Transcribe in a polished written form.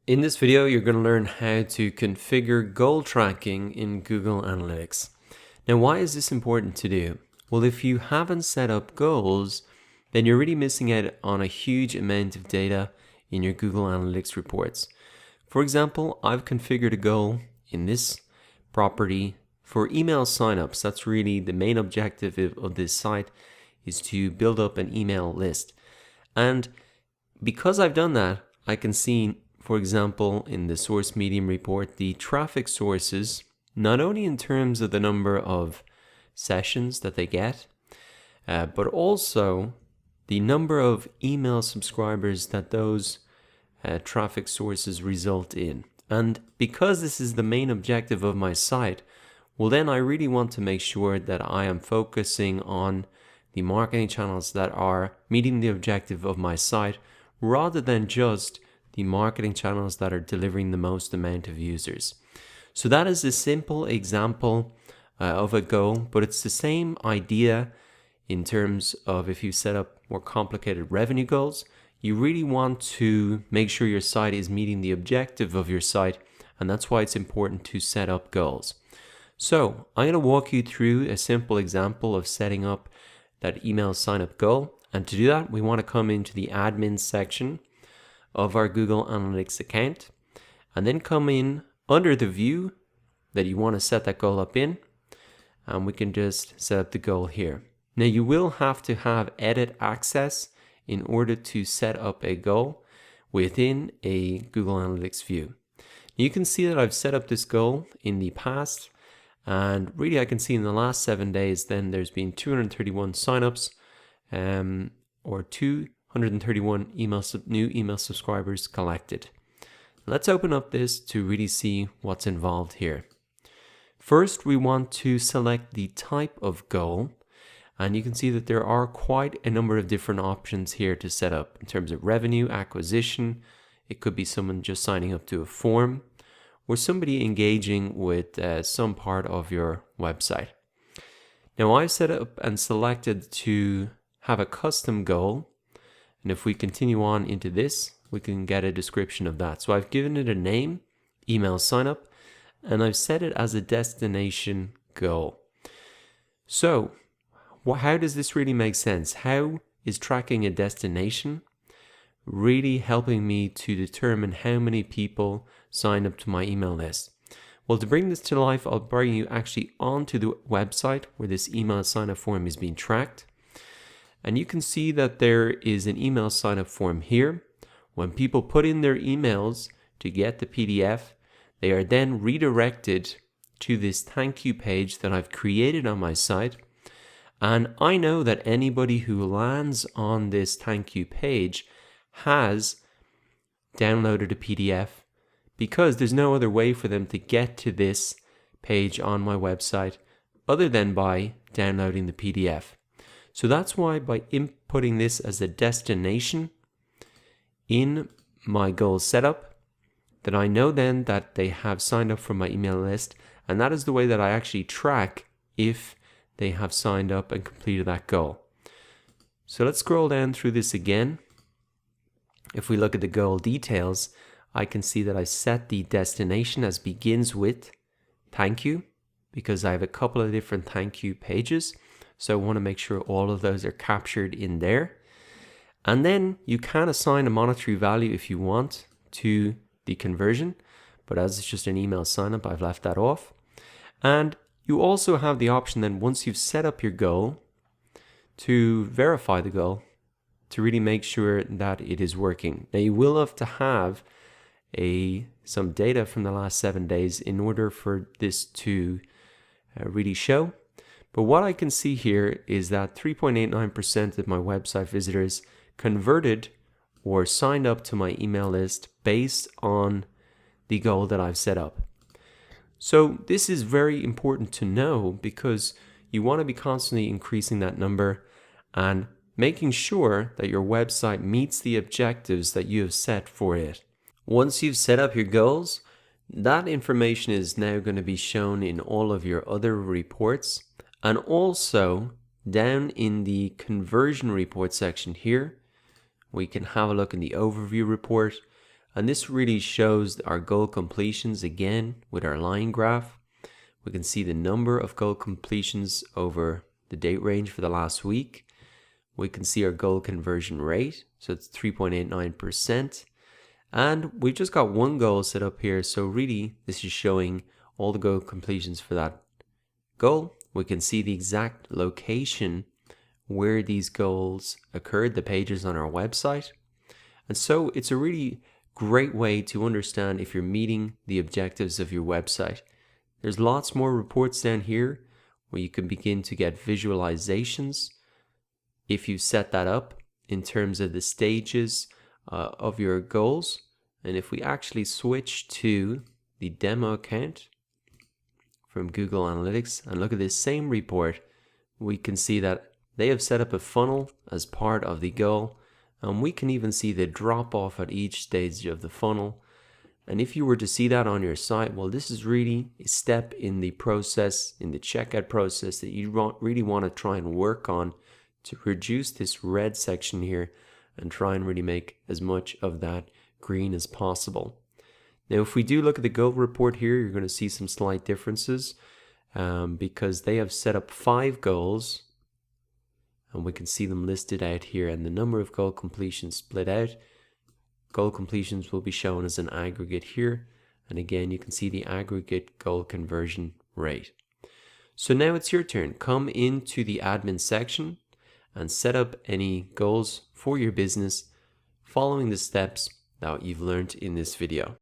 In this video, you're going to learn how to configure goal tracking in Google Analytics. Now, why is this important to do? Well, if you haven't set up goals, then you're really missing out on a huge amount of data in your Google Analytics reports. For example, I've configured a goal in this property for email signups. That's really the main objective of this site, is to build up an email list. And because I've done that, I can see, for example, in the source medium report, the traffic sources, not only in terms of the number of sessions that they get, but also the number of email subscribers that those traffic sources result in. And because this is the main objective of my site, well, then I really want to make sure that I am focusing on the marketing channels that are meeting the objective of my site, rather than just the marketing channels that are delivering the most amount of users. So that is a simple example of a goal, but it's the same idea in terms of if you set up more complicated revenue goals. You really want to make sure your site is meeting the objective of your site, and that's why it's important to set up goals. So I'm going to walk you through a simple example of setting up that email sign up goal. And to do that, we want to come into the admin section of our Google Analytics account, and then come in under the view that you want to set that goal up in, and we can just set up the goal here. Now, you will have to have edit access in order to set up a goal within a Google Analytics view. You can see that I've set up this goal in the past, and really I can see in the last 7 days then there's been 231 signups, or 231 new email subscribers collected. Let's open up this to really see what's involved here. First, we want to select the type of goal, and you can see that there are quite a number of different options here to set up in terms of revenue, acquisition. It could be someone just signing up to a form, or somebody engaging with some part of your website. Now, I've set up and selected to have a custom goal, and if we continue on into this, we can get a description of that. So I've given it a name, email sign up, and I've set it as a destination goal. So how does this really make sense? How is tracking a destination really helping me to determine how many people sign up to my email list? Well, to bring this to life, I'll bring you actually onto the website where this email sign up form is being tracked. And you can see that there is an email sign up form here. When people put in their emails to get the PDF, they are then redirected to this thank you page that I've created on my site. And I know that anybody who lands on this thank you page has downloaded a PDF, because there's no other way for them to get to this page on my website other than by downloading the PDF. So that's why by inputting this as a destination in my goal setup, that I know then that they have signed up for my email list, and that is the way that I actually track if they have signed up and completed that goal. So let's scroll down through this again. If we look at the goal details, I can see that I set the destination as begins with thank you, because I have a couple of different thank you pages. So I want to make sure all of those are captured in there. And then you can assign a monetary value if you want to the conversion, but as it's just an email sign up, I've left that off. And you also have the option then, once you've set up your goal, to verify the goal, to really make sure that it is working. Now, you will have to have some data from the last 7 days in order for this to really show. But what I can see here is that 3.89% of my website visitors converted or signed up to my email list based on the goal that I've set up. So this is very important to know, because you want to be constantly increasing that number and making sure that your website meets the objectives that you have set for it. Once you've set up your goals, that information is now going to be shown in all of your other reports. And also down in the conversion report section here, we can have a look in the overview report, And this really shows our goal completions again with our line graph. We can see the number of goal completions over the date range for the last week. We can see our goal conversion rate, so it's 3.89%. And we've just got one goal set up here, so really this is showing all the goal completions for that goal. We can see the exact location where these goals occurred, the pages on our website. And so it's a really great way to understand if you're meeting the objectives of your website. There's lots more reports down here where you can begin to get visualizations if you set that up in terms of the stages of your goals. And if we actually switch to the demo account from Google Analytics and look at this same report, we can see that they have set up a funnel as part of the goal, and we can even see the drop off at each stage of the funnel. And if you were to see that on your site, well, this is really a step in the process, in the checkout process, that you really want to try and work on to reduce this red section here and try and really make as much of that green as possible. Now, if we do look at the goal report here, you're going to see some slight differences because they have set up 5 goals, and we can see them listed out here, and the number of goal completions split out. Goal completions will be shown as an aggregate here, and again you can see the aggregate goal conversion rate. So now it's your turn. Come into the admin section and set up any goals for your business following the steps that you've learned in this video.